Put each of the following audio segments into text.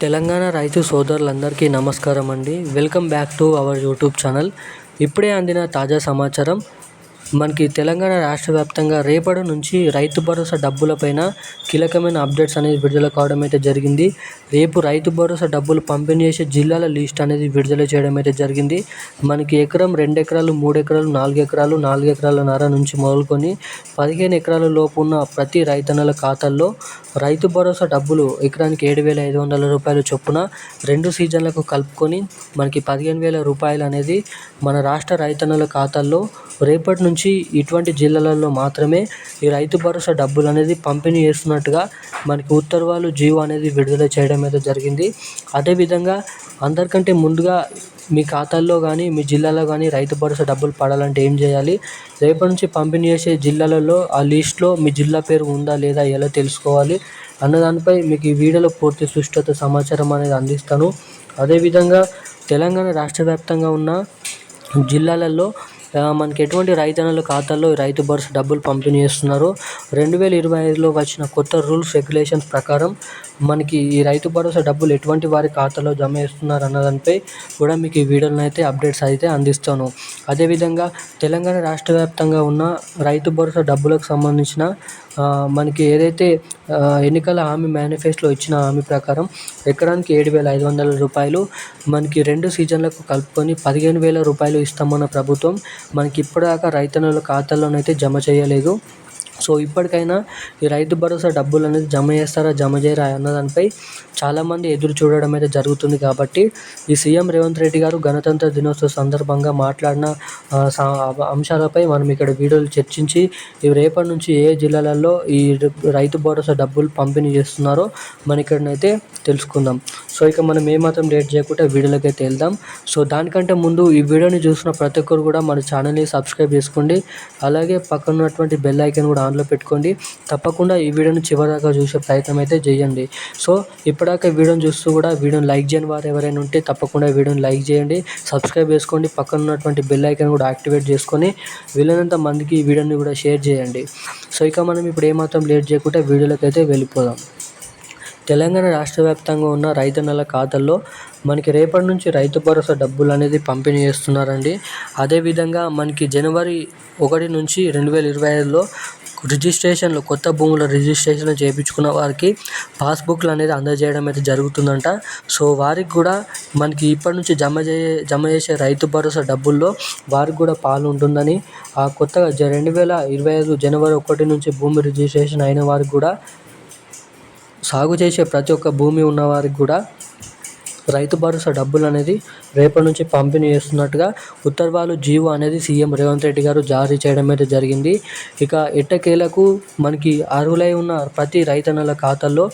తెలంగాణ రైతు సోదరులందరికీ నమస్కారం అండి. Welcome back to our YouTube channel. ఇప్పుడే అందిన తాజా సమాచారం. మనకి తెలంగాణ రాష్ట్ర వ్యాప్తంగా రేపటి నుంచి రైతు భరోసా డబ్బులపైన కీలకమైన అప్డేట్స్ అనేది విడుదల కావడం అయితే జరిగింది. రేపు రైతు భరోసా డబ్బులు పంపిణీ చేసే జిల్లాల లిస్ట్ అనేది విడుదల చేయడం అయితే జరిగింది. మనకి ఎకరం, 2 ఎకరాలు, 3 ఎకరాలు, 4 ఎకరాలు, 4 ఎకరాలన్నర నుంచి మొదలుకొని 15 ఎకరాల లోపు ఉన్న ప్రతి రైతన్నల ఖాతాల్లో రైతు భరోసా డబ్బులు ఎకరానికి 7,500 రూపాయలు చొప్పున 2 సీజన్లకు కలుపుకొని మనకి 15,000 రూపాయలు అనేది మన రాష్ట్ర రైతన్నల ఖాతాల్లో రేపటి నుంచి ఇటువంటి జిల్లాలలో మాత్రమే ఈ రైతు భరోసా డబ్బులు అనేది పంపిణీ చేస్తున్నట్టుగా మనకి ఉత్తర్వులు, జీవో అనేది విడుదల చేయడం అయితే జరిగింది. అదేవిధంగా అందరికంటే ముందుగా మీ ఖాతాల్లో కానీ, మీ జిల్లాలో కానీ రైతు భరోసా డబ్బులు పడాలంటే ఏం చేయాలి, రేపటి నుంచి పంపిణీ చేసే జిల్లాలలో ఆ లిస్ట్లో మీ జిల్లా పేరు ఉందా లేదా ఎలా తెలుసుకోవాలి అన్నదానిపై మీకు ఈ వీడియోలో పూర్తి సుష్ఠత సమాచారం అనేది అందిస్తాను. అదేవిధంగా తెలంగాణ రాష్ట్ర వ్యాప్తంగా ఉన్న జిల్లాలలో మనకి ఎటువంటి రైతన్నల ఖాతాల్లో రైతు భరోసా డబ్బులు పంపిణీ చేస్తున్నారో 2025లో వచ్చిన కొత్త రూల్స్, రెగ్యులేషన్స్ ప్రకారం మనకి ఈ రైతు భరోసా డబ్బులు ఎటువంటి వారి ఖాతాలో జమ చేస్తున్నారు అన్నదానిపై కూడా మీకు ఈ వీడియోలో అయితే అప్డేట్స్ అయితే అందిస్తాను. అదేవిధంగా తెలంగాణ రాష్ట్ర వ్యాప్తంగా ఉన్న రైతు భరోసా డబ్బులకు సంబంధించిన మనకి ఏదైతే ఎన్నికల హామీ మేనిఫెస్టోలో ఇచ్చిన హామీ ప్రకారం ఎకరానికి 7,500 రూపాయలు మనకి 2 సీజన్లకు కలుపుకొని 15,000 రూపాయలు ఇస్తామన్న ప్రభుత్వం మనకి ఇప్పటిదాకా రైతన్నుల ఖాతాల్లోనైతే జమ చేయలేదు. సో ఇప్పటికైనా ఈ రైతు భరోసా డబ్బులు అనేది జమ చేస్తారా, జమ చేయరా అన్నదానిపై చాలామంది ఎదురు చూడడం అయితే జరుగుతుంది. కాబట్టి ఈ సీఎం రేవంత్ రెడ్డి గారు గణతంత్ర దినోత్సవ సందర్భంగా మాట్లాడిన అంశాలపై మనం ఇక్కడ వీడియోలు చర్చించి రేపటి నుంచి ఏ జిల్లాలలో ఈ రైతు భరోసా డబ్బులు పంపిణీ చేస్తున్నారో మన ఇక్కడనైతే తెలుసుకుందాం. సో ఇక మనం ఏమాత్రం లేట్ చేయకుండా వీడియోలోకి అయితే వెళ్దాం. సో దానికంటే ముందు ఈ వీడియోని చూసిన ప్రతి ఒక్కరు కూడా మన ఛానల్ని సబ్స్క్రైబ్ చేసుకోండి. అలాగే పక్కన ఉన్నటువంటి బెల్ ఐకాన్ కూడా ఆన్లో పెట్టుకోండి. తప్పకుండా ఈ వీడియోని చివరిదాకా చూసే ప్రయత్నం అయితే చేయండి. సో ఇప్పటిదాకా వీడియోని చూస్తూ కూడా వీడియోని లైక్ చేయని వారు ఎవరైనా ఉంటే తప్పకుండా వీడియోని లైక్ చేయండి, సబ్స్క్రైబ్ చేసుకోండి. పక్కన ఉన్నటువంటి బెల్ ఐకాన్ కూడా యాక్టివేట్ చేసుకొని వీలైనంత మందికి ఈ వీడియోని కూడా షేర్ చేయండి. సో ఇక మనం ఇప్పుడు ఏమాత్రం లేట్ చేయకుండా వీడియోలోకి అయితే వెళ్ళిపోదాం. తెలంగాణ రాష్ట్ర వ్యాప్తంగా ఉన్న రైతన్నల ఖాతాల్లో మనకి రేపటి నుంచి రైతు భరోసా డబ్బులు అనేది పంపిణీ చేస్తున్నారండి. అదేవిధంగా మనకి జనవరి 1 నుంచి 2025లో రిజిస్ట్రేషన్లు, కొత్త భూముల రిజిస్ట్రేషన్ చేయించుకున్న వారికి పాస్బుక్లు అనేది అందజేయడం అయితే జరుగుతుందంట. సో వారికి కూడా మనకి ఇప్పటి నుంచి జమ చేసే రైతు భరోసా డబ్బుల్లో వారికి కూడా పాలు ఉంటుందని, ఆ కొత్తగా 2025 జనవరి 1 నుంచి భూమి రిజిస్ట్రేషన్ అయిన వారికి కూడా, సాగు చేసే ప్రతి ఒక్క భూమి ఉన్న వారికి కూడా రైతు భరోసా డబ్బులు అనేది రేపటి నుంచి పంపిణీ చేస్తున్నట్టుగా ఉత్తర్వులు, జీవో అనేది సీఎం రేవంత్ రెడ్డి గారు జారీ చేయడం అయితే జరిగింది. ఇక ఎట్టకేలకు మనకి అర్హులై ఉన్న ప్రతి రైతన్నల ఖాతాల్లో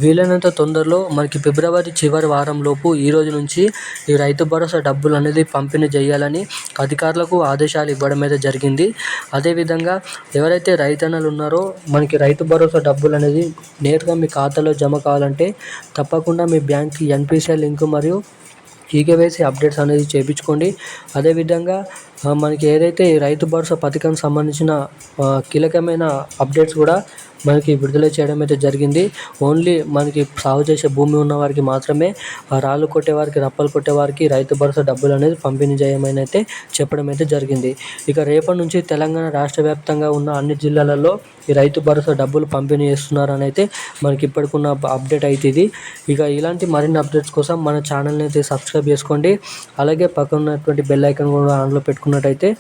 వీలైనంత తొందరలో మనకి ఫిబ్రవరి చివరి వారంలోపు ఈ రోజు నుంచి ఈ రైతు భరోసా డబ్బులు అనేది పంపిణీ చేయాలని అధికారులకు ఆదేశాలు ఇవ్వడం అయితే జరిగింది. అదేవిధంగా ఎవరైతే రైతన్నలు ఉన్నారో మనకి రైతు భరోసా డబ్బులు అనేది నేరుగా మీ ఖాతాలో జమ కావాలంటే తప్పకుండా మీ బ్యాంక్కి ఎన్పిసిఐ లింక్ మరియు ఈకేవైసీ అప్డేట్స్ అనేది చేయించుకోండి. అదేవిధంగా మనకి ఏదైతే రైతు భరోసా పథకానికి సంబంధించిన కీలకమైన అప్డేట్స్ కూడా మనకి విడుదల చేయడం అయితే జరిగింది. ఓన్లీ మనకి సాగు చేసే భూమి ఉన్న వారికి మాత్రమే, రాళ్ళు కొట్టేవారికి, రప్పలు కొట్టేవారికి రైతు భరోసా డబ్బులు అనేది పంపిణీ చేయమని అయితే చెప్పడం అయితే జరిగింది. ఇక రేపటి నుంచి తెలంగాణ రాష్ట్ర వ్యాప్తంగా ఉన్న అన్ని జిల్లాలలో ఈ రైతు భరోసా డబ్బులు పంపిణీ చేస్తున్నారని అయితే మనకి ఇప్పటికున్న అప్డేట్ అయితే ఇది. ఇక ఇలాంటి మరిన్ని అప్డేట్స్ కోసం మన ఛానల్ని అయితే సబ్స్క్రైబ్ చేసుకోండి. అలాగే పక్కన ఉన్నటువంటి బెల్ ఐకాన్ కూడా ఆన్లో పెట్టుకున్నట్టయితే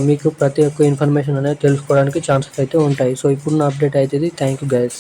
మీకు ప్రతి ఒక్క ఇన్ఫర్మేషన్ అనేది తెలుసుకోవడానికి ఛాన్సెస్ అయితే ఉంటాయి. సో ఇప్పుడున్న అప్డేట్ అయితే ఇది. Thank you guys.